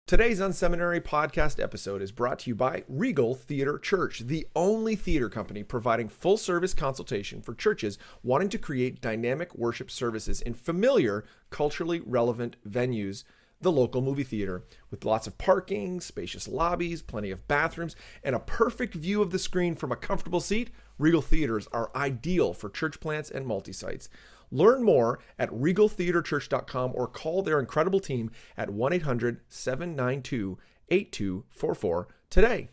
Today's Unseminary podcast episode is brought to you by Regal Theater Church, the only theater company providing full-service consultation for churches wanting to create dynamic worship services in familiar, culturally relevant venues, the local movie theater. With lots of parking, spacious lobbies, plenty of bathrooms, and a perfect view of the screen from a comfortable seat, Regal Theaters are ideal for church plants and multi-sites. Learn more at regaltheaterchurch.com or call their incredible team at 1-800-792-8244 today.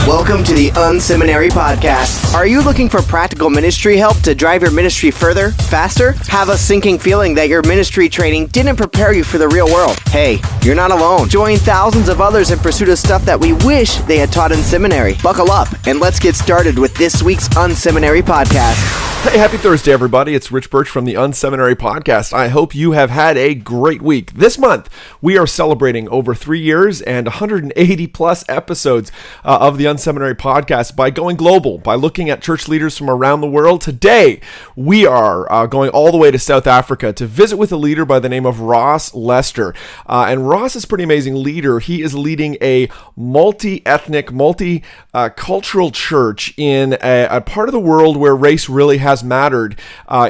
Welcome to the Unseminary Podcast. Are you looking for practical ministry help to drive your ministry further, faster? Have a sinking feeling that your ministry training didn't prepare you for the real world? Hey, you're not alone. Join thousands of others in pursuit of stuff that we wish they had taught in seminary. Buckle up and let's get started with this week's Unseminary Podcast. Hey, happy Thursday, everybody. It's Rich Birch from the Unseminary Podcast. I hope you have had a great week. This month, we are celebrating over 3 years and 180 plus episodes of the Unseminary Podcast by going global, by looking at church leaders from around the world. Today, we are going all the way to South Africa to visit with a leader by the name of Ross Lester. And Ross is a pretty amazing leader. He is leading a multi-ethnic, multi-cultural church in a part of the world where race really has mattered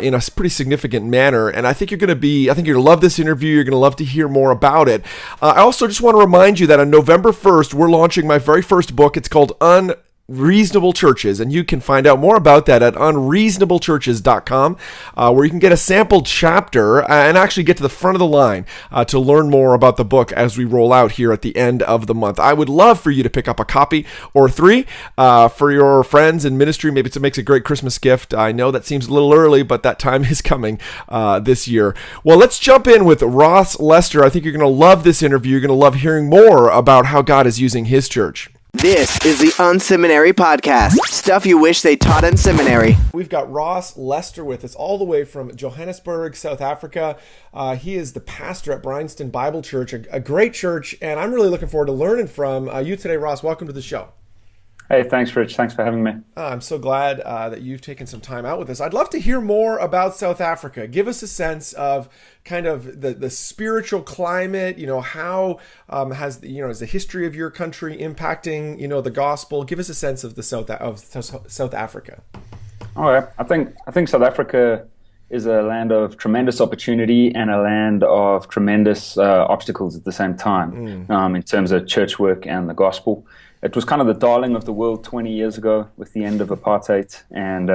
in a pretty significant manner. And I think you're going to love this interview. You're going to love to hear more about it. I also just want to remind you that on November 1st, we're launching my very first book. It's called Unreasonable Churches, and you can find out more about that at unreasonableChurches.com, where you can get a sample chapter and actually get to the front of the line to learn more about the book as we roll out here at the end of the month. I would love for you to pick up a copy or three for your friends in ministry. Maybe it makes a great Christmas gift. I know that seems a little early, but that time is coming this year. Well, let's jump in with Ross Lester. I think you're going to love this interview. You're going to love hearing more about how God is using his church. This is the Unseminary Podcast. Stuff you wish they taught in seminary. We've got Ross Lester with us all the way from Johannesburg, South Africa. He is the pastor at Bryanston Bible Church, a great church, and I'm really looking forward to learning from you today, Ross. Welcome to the show. Hey, thanks, Rich. Thanks for having me. I'm so glad that you've taken some time out with us. I'd love to hear more about South Africa. Give us a sense of kind of the spiritual climate, how is the history of your country impacting, the gospel? Give us a sense of South Africa. All right. I think South Africa is a land of tremendous opportunity and a land of tremendous obstacles at the same time in terms of church work and the gospel. It was kind of the darling of the world 20 years ago with the end of apartheid and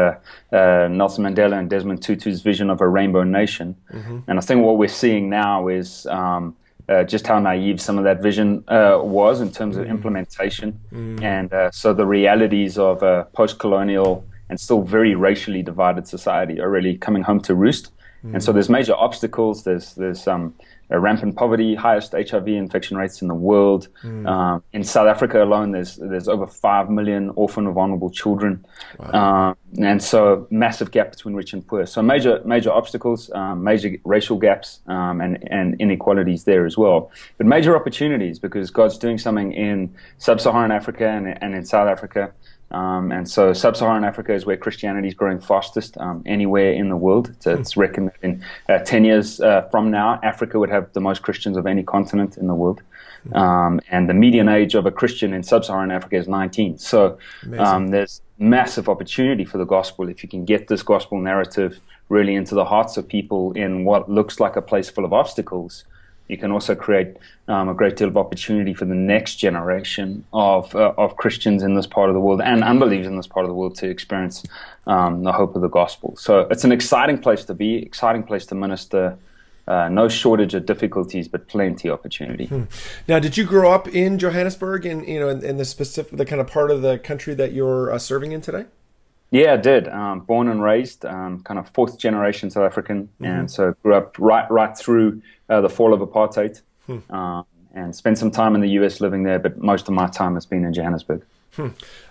Nelson Mandela and Desmond Tutu's vision of a rainbow nation. Mm-hmm. And I think what we're seeing now is just how naive some of that vision was in terms of implementation. And so the realities of a post-colonial and still very racially divided society are really coming home to roost. And so there's major obstacles. There's rampant poverty, highest HIV infection rates in the world. In South Africa alone, there's over 5 million orphaned or vulnerable children. Wow. And so massive gap between rich and poor. So major obstacles, major racial gaps, and inequalities there as well. But major opportunities because God's doing something in sub-Saharan Africa and in South Africa. And so sub-Saharan Africa is where Christianity is growing fastest anywhere in the world. So it's reckoned that in 10 years from now, Africa would have the most Christians of any continent in the world. And the median age of a Christian in sub-Saharan Africa is 19. So there's massive opportunity for the gospel if you can get this gospel narrative really into the hearts of people in what looks like a place full of obstacles. You can also create a great deal of opportunity for the next generation of Christians in this part of the world and unbelievers in this part of the world to experience the hope of the gospel. So it's an exciting place to be, exciting place to minister. No shortage of difficulties, but plenty of opportunity. Now, did you grow up in Johannesburg, in the kind of part of the country that you're serving in today? Yeah, I did. Born and raised, kind of fourth generation South African, and so grew up right through the fall of apartheid, and spent some time in the US living there, but most of my time has been in Johannesburg.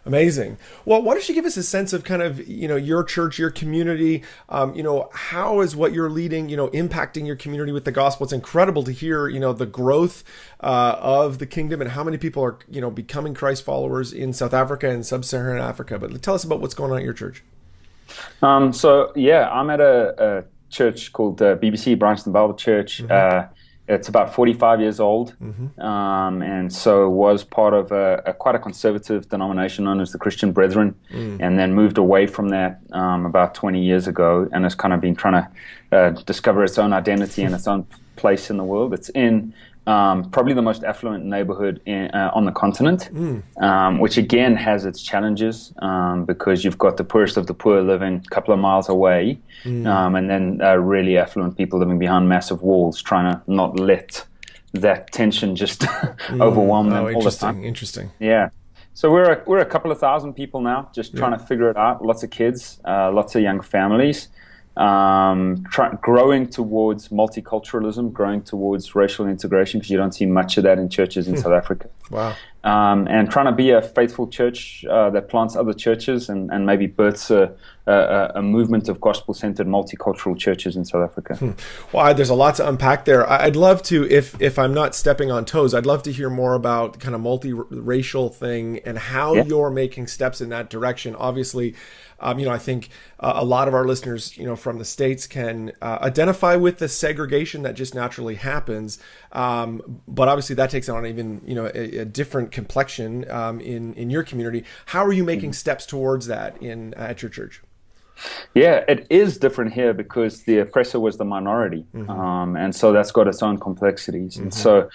Amazing. Well, why don't you give us a sense of kind of, your church, your community, how is what you're leading, impacting your community with the gospel? It's incredible to hear, the growth of the kingdom and how many people are, becoming Christ followers in South Africa and sub-Saharan Africa. But tell us about what's going on at your church. I'm at a church called BBC Bryanston Bible Church. It's about 45 years old, and so was part of quite a conservative denomination known as the Christian Brethren, and then moved away from that about 20 years ago, and has kind of been trying to discover its own identity and its own place in the world. It's in probably the most affluent neighborhood on the continent, which again has its challenges because you've got the poorest of the poor living a couple of miles away, and then really affluent people living behind massive walls, trying to not let that tension just overwhelm them all the time. Interesting. Yeah. So we're a couple of thousand people now, just trying to figure it out. Lots of kids, lots of young families. Growing towards multi-culturalism, growing towards racial integration, because you don't see much of that in churches in South Africa. Wow. And trying to be a faithful church that plants other churches and maybe births a movement of gospel-centered multicultural churches in South Africa. Well, there's a lot to unpack there. I'd love to, if I'm not stepping on toes, I'd love to hear more about kind of multiracial thing and how you're making steps in that direction. Obviously, I think a lot of our listeners, from the States can identify with the segregation that just naturally happens. But obviously that takes on even, a different complexion in your community. How are you making steps towards that at your church? Yeah, it is different here because the oppressor was the minority, and so that's got its own complexities. And so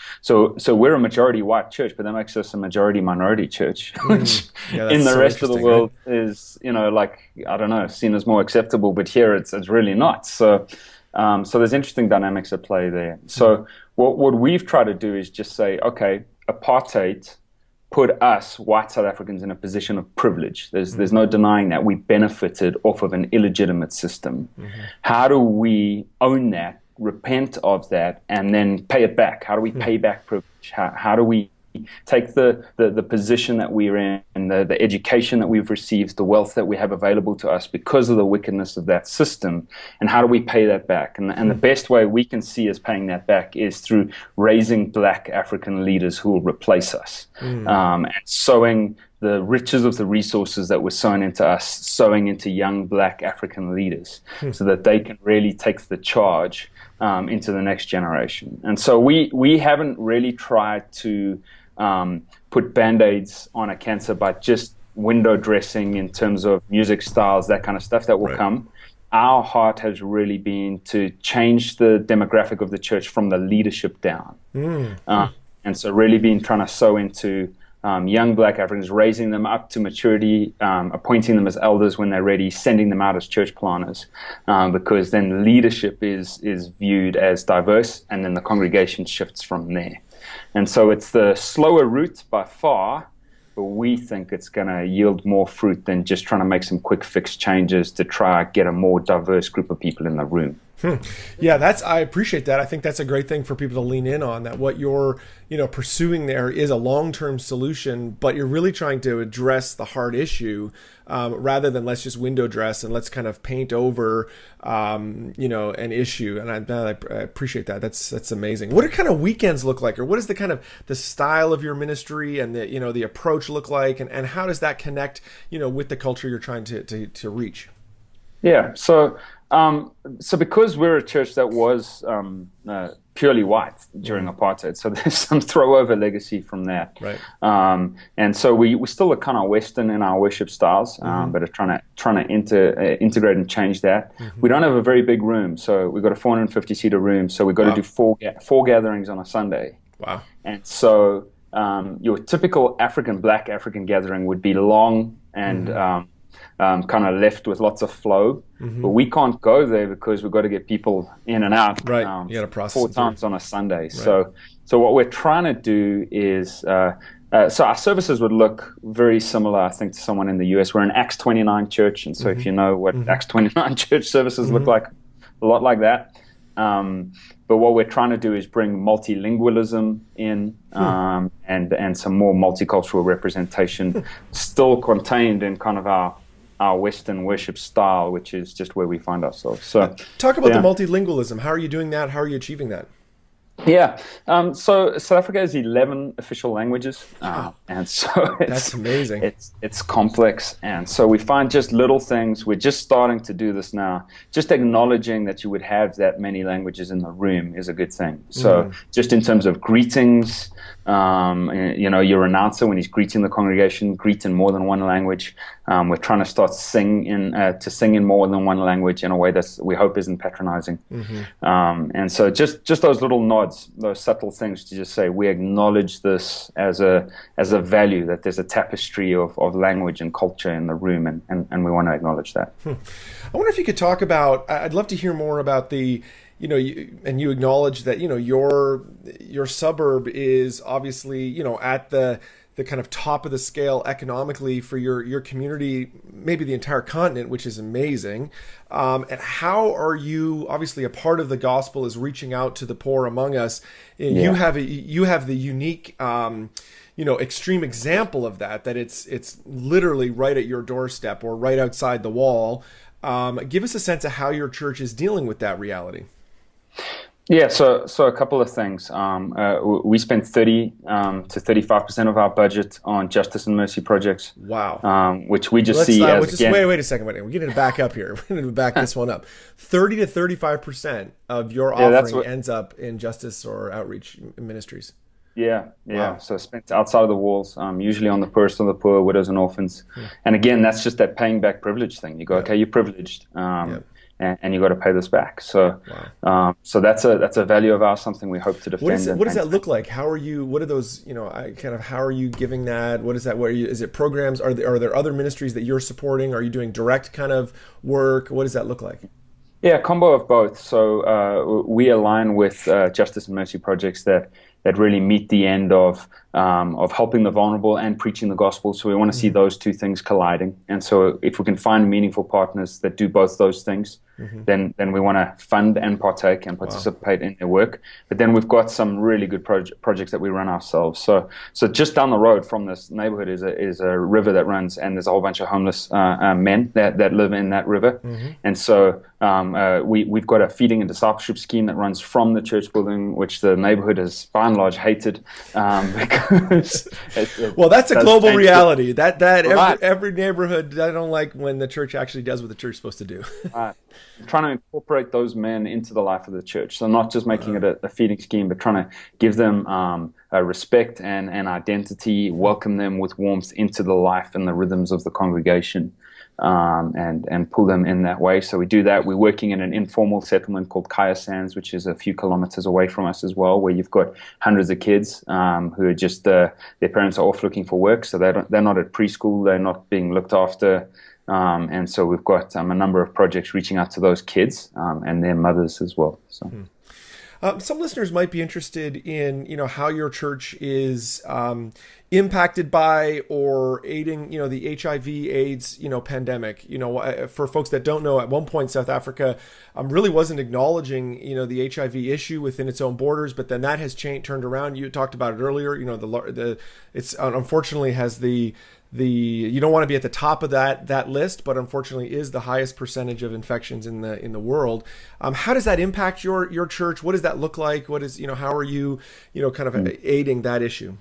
we're a majority white church, but that makes us a majority minority church, which in the rest of the world is, I don't know, seen as more acceptable, but here it's really not. So there's interesting dynamics at play there. So what we've tried to do is just say, okay, apartheid put us, white South Africans, in a position of privilege. There's no denying that we benefited off of an illegitimate system. How do we own that, repent of that, and then pay it back? How do we pay back privilege? How do we take the position that we're in, the education that we've received, the wealth that we have available to us because of the wickedness of that system, and how do we pay that back? And the best way we can see as paying that back is through raising black African leaders who will replace us, and sowing the riches of the resources that were sown into us, sowing into young black African leaders so that they can really take the charge into the next generation. And so we haven't really tried to put Band-Aids on a cancer by just window dressing in terms of music styles, that kind of stuff that will come. Our heart has really been to change the demographic of the church from the leadership down. And so really been trying to sow into young black Africans, raising them up to maturity, appointing them as elders when they're ready, sending them out as church planners, because then leadership is viewed as diverse, and then the congregation shifts from there. And so it's the slower route by far, but we think it's going to yield more fruit than just trying to make some quick fix changes to try get a more diverse group of people in the room. Yeah, I appreciate that. I think that's a great thing for people to lean in on, that what you're, pursuing there is a long-term solution, but you're really trying to address the hard issue, rather than let's just window dress and let's kind of paint over, an issue. And I appreciate that. That's amazing. What do kind of weekends look like, or what is the kind of the style of your ministry and the approach look like, and how does that connect, with the culture you're trying to reach? Yeah. So because we're a church that was purely white during apartheid, so there's some throwover legacy from that. Right. And so we still are kind of Western in our worship styles, but are trying to integrate and change that. We don't have a very big room, so we've got a 450-seater room, so we've got to do four gatherings on a Sunday. Wow. And so your typical black African gathering would be long and kind of left with lots of flow, but we can't go there because we've got to get people in and out. Right, you got to process 4 times on a Sunday. Right. So what we're trying to do is, so our services would look very similar, I think, to someone in the US. We're an Acts 29 church, and so if you know what Acts 29 church services look like, a lot like that. But what we're trying to do is bring multilingualism in, and some more multicultural representation, still contained in kind of our Western worship style, which is just where we find ourselves. So, talk about the multilingualism. How are you doing that? How are you achieving that? Yeah. So South Africa has 11 official languages, and so That's amazing. It's complex, and so we find just little things. We're just starting to do this now. Just acknowledging that you would have that many languages in the room is a good thing. So just in terms of greetings, your announcer, when he's greeting the congregation, greet in more than one language. We're trying to start sing in more than one language in a way that we hope isn't patronizing. And so just those little nods, those subtle things to just say we acknowledge this as a value, that there's a tapestry of language and culture in the room, and we want to acknowledge that. I wonder if you could talk about, I'd love to hear more about the, you acknowledge that, your suburb is obviously, at the kind of top of the scale economically for your community, maybe the entire continent, which is amazing. And how are you, obviously a part of the gospel is reaching out to the poor among us. You have the unique, extreme example of that it's literally right at your doorstep or right outside the wall. Give us a sense of how your church is dealing with that reality. Yeah, so a couple of things. We spend 30 to 35% of our budget on justice and mercy projects. Wow. Which we just see as wait a second. We're going to back up here. We're going to back this one up. 30 to 35% of your offering ends up in justice or outreach ministries. Yeah. Wow. So spent outside of the walls, usually on the poorest of the poor, widows and orphans. And again, that's just that paying back privilege thing. You go, okay, you're privileged. And you got to pay this back. So, so that's a value of ours, something we hope to defend. What does that look like? How are you? What are those? How are you giving that? What is that? Is it programs? Are there other ministries that you're supporting? Are you doing direct kind of work? What does that look like? Yeah, a combo of both. So we align with justice and mercy projects that really meet the end of helping the vulnerable and preaching the gospel. So we want to see those two things colliding. And so if we can find meaningful partners that do both those things, then we want to fund and partake and participate in their work. But then we've got some really good projects that we run ourselves. So just down the road from this neighborhood is a river that runs, and there's a whole bunch of homeless men that live in that river. And so we've got a feeding and discipleship scheme that runs from the church building, which the neighborhood has by and large hated, because well, that's a global reality. That every neighborhood, I don't like when the church actually does what the church is supposed to do. Trying to incorporate those men into the life of the church. So not just making it a feeding scheme, but trying to give them a respect and identity, welcome them with warmth into the life and the rhythms of the congregation, and pull them in that way. So we do that. We're working in an informal settlement called Kaya Sands, which is a few kilometers away from us as well, where you've got hundreds of kids who are just, their parents are off looking for work, so they're not at preschool, they're not being looked after. And so we've got a number of projects reaching out to those kids and their mothers as well. So. Some listeners might be interested in, how your church is impacted by or aiding, the HIV/AIDS, pandemic. For folks that don't know, at one point South Africa really wasn't acknowledging, the HIV issue within its own borders, but then that has turned around. You talked about it earlier. It's unfortunately has the you don't want to be at the top of that list, but unfortunately is the highest percentage of infections in the world. How does that impact your church? What does that look like? What is how are you kind of aiding that issue?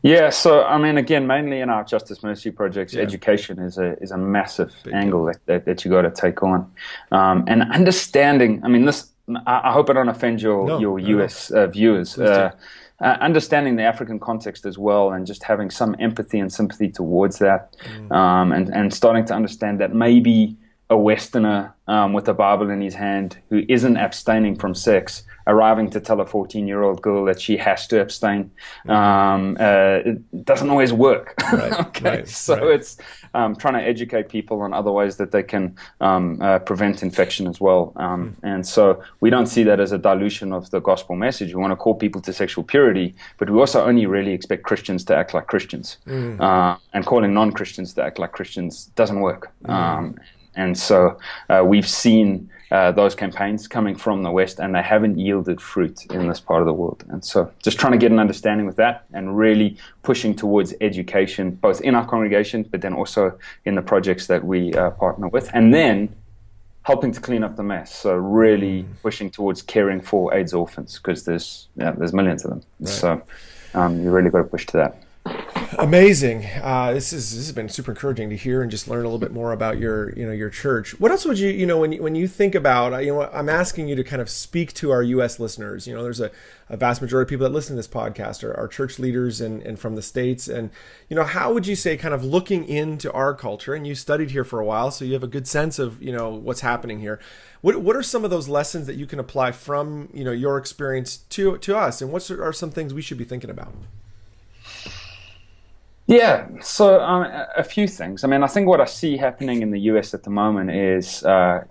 Yeah, so I mean, again, mainly in our justice mercy projects, education is a massive angle that you got to take on, and understanding. I mean, this. I hope I don't offend your US viewers. Understanding the African context as well, and just having some empathy and sympathy towards that, and starting to understand that maybe a Westerner with a Bible in his hand who isn't abstaining from sex, arriving to tell a 14-year-old girl that she has to abstain, it doesn't always work. It's trying to educate people on other ways that they can prevent infection as well. And so we don't see that as a dilution of the gospel message. We want to call people to sexual purity, but we also only really expect Christians to act like Christians. And calling non-Christians to act like Christians doesn't work. And so we've seen those campaigns coming from the West, and they haven't yielded fruit in this part of the world. And so just trying to get an understanding with that and really pushing towards education, both in our congregation, but then also in the projects that we partner with. And then helping to clean up the mess. So really pushing towards caring for AIDS orphans, because there's millions of them. Right. So you really got to push to that. Amazing. This has been super encouraging to hear and just learn a little bit more about your church. What else would you when you think about, I'm asking you to kind of speak to our U.S. listeners. There's a vast majority of people that listen to this podcast are church leaders and from the States. And, how would you say, kind of looking into our culture, and you studied here for a while, so you have a good sense of, what's happening here. What are some of those lessons that you can apply from, your experience to us? And what are some things we should be thinking about? Yeah, so a few things. I think what I see happening in the US at the moment is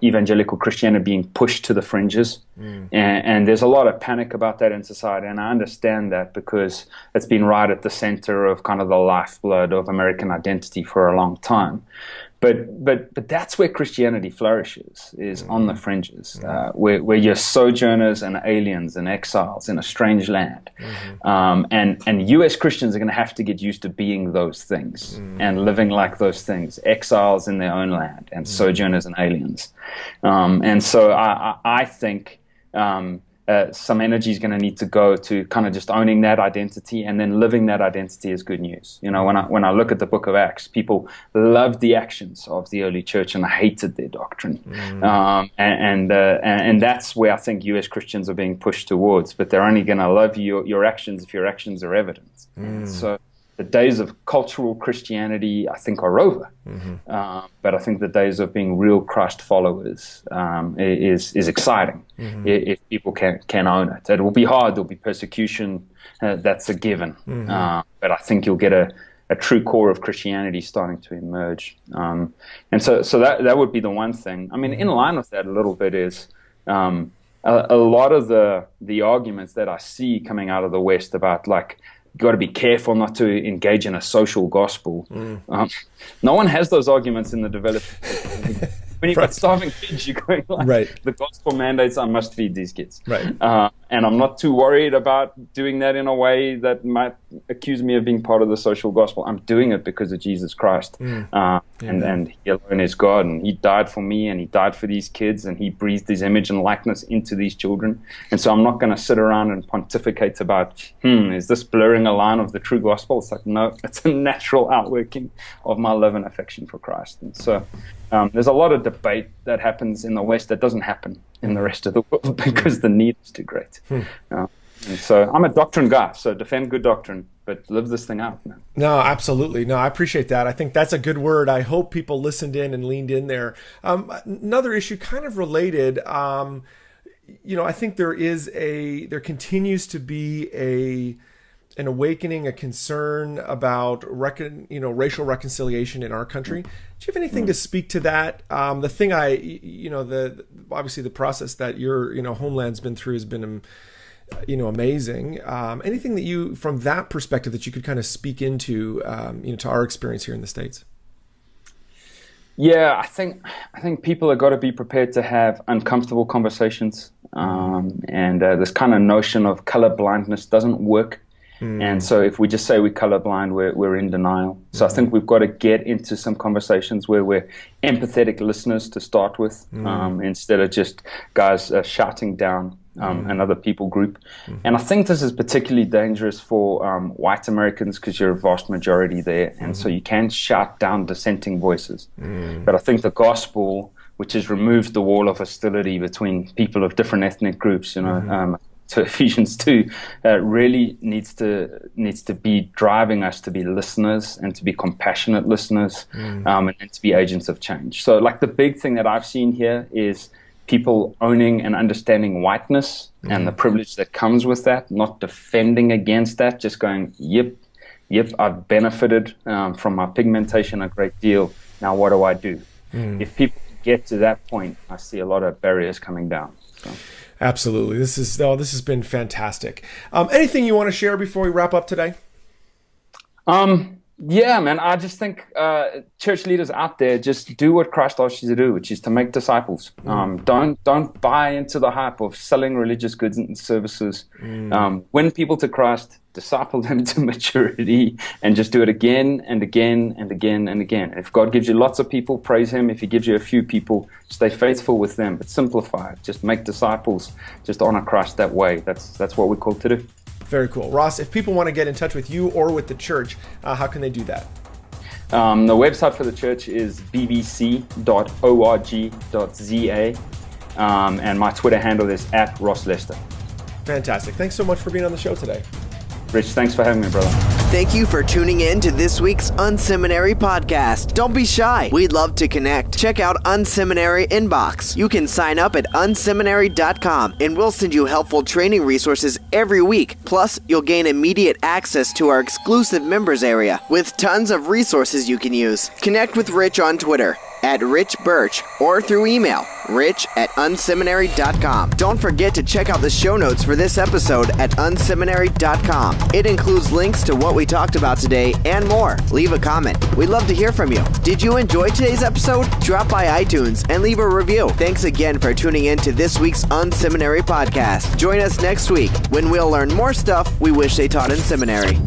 evangelical Christianity being pushed to the fringes. And there's a lot of panic about that in society. And I understand that, because it's been right at the center of kind of the lifeblood of American identity for a long time. But that's where Christianity flourishes, is on the fringes, where you're sojourners and aliens and exiles in a strange land. And U.S. Christians are going to have to get used to being those things and living like those things, exiles in their own land and sojourners and aliens. And so I think some energy is going to need to go to kind of just owning that identity, and then living that identity is good news. When I look at the book of Acts, people loved the actions of the early church and hated their doctrine. And that's where I think U.S. Christians are being pushed towards, but they're only going to love your actions if your actions are evident. So the days of cultural Christianity, I think, are over. But I think the days of being real Christ followers is exciting if people can own it. It will be hard. There'll be persecution. That's a given. But I think you'll get a true core of Christianity starting to emerge. And so that would be the one thing. In line with that a little bit is a lot of the arguments that I see coming out of the West about, like, you got to be careful not to engage in a social gospel. No one has those arguments in the developed world. When you've got starving kids, you're going like, the gospel mandates, I must feed these kids. And I'm not too worried about doing that in a way that might accuse me of being part of the social gospel. I'm doing it because of Jesus Christ. And he alone is God, and he died for me, and he died for these kids, and he breathed his image and likeness into these children. And so I'm not going to sit around and pontificate about, is this blurring a line of the true gospel? It's like, no, it's a natural outworking of my love and affection for Christ. And so there's a lot of debate that happens in the West that doesn't happen in the rest of the world because the need is too great. And so I'm a doctrine guy, so defend good doctrine, but live this thing out, man. No, absolutely. No, I appreciate that. I think that's a good word. I hope people listened in and leaned in there. Another issue kind of related, I think there continues to be an awakening, a concern about racial reconciliation in our country. Do you have anything to speak to that? The thing obviously the process that your homeland's been through has been amazing. Anything that you, from that perspective, that you could kind of speak into to our experience here in the States? Yeah, I think people have got to be prepared to have uncomfortable conversations, and this kind of notion of color blindness doesn't work. And so if we just say we're colorblind, we're in denial. So I think we've got to get into some conversations where we're empathetic listeners to start with, instead of just guys shouting down another people group. And I think this is particularly dangerous for white Americans, because you're a vast majority there, and so you can shout down dissenting voices. But I think the gospel, which has removed the wall of hostility between people of different ethnic groups, to Ephesians 2, really needs to be driving us to be listeners and to be compassionate listeners, and to be agents of change. So, like, the big thing that I've seen here is people owning and understanding whiteness and the privilege that comes with that, not defending against that, just going, yep, I've benefited from my pigmentation a great deal. Now what do I do? If people get to that point, I see a lot of barriers coming down. So. Absolutely. This has been fantastic. Anything you want to share before we wrap up today? Yeah, man. I just think church leaders out there just do what Christ asks you to do, which is to make disciples. Don't buy into the hype of selling religious goods and services. Win people to Christ, disciple them to maturity, and just do it again and again and again and again. If God gives you lots of people, praise Him. If He gives you a few people, stay faithful with them, but simplify it. Just make disciples. Just honor Christ that way. That's what we're called to do. Very cool. Ross, if people want to get in touch with you or with the church, how can they do that? The website for the church is bbc.org.za, and my Twitter handle is @RossLester. Fantastic. Thanks so much for being on the show today. Rich, thanks for having me, brother. Thank you for tuning in to this week's Unseminary podcast. Don't be shy. We'd love to connect. Check out Unseminary Inbox. You can sign up at unseminary.com and we'll send you helpful training resources every week. Plus, you'll gain immediate access to our exclusive members area with tons of resources you can use. Connect with Rich on Twitter @RichBirch or through email rich@unseminary.com. Don't forget to check out the show notes for this episode at unseminary.com. It includes links to what we talked about today and more. Leave a comment. We'd love to hear from you. Did you enjoy today's episode? Drop by iTunes and leave a review. Thanks again for tuning in to this week's Unseminary podcast. Join us next week when we'll learn more stuff we wish they taught in seminary.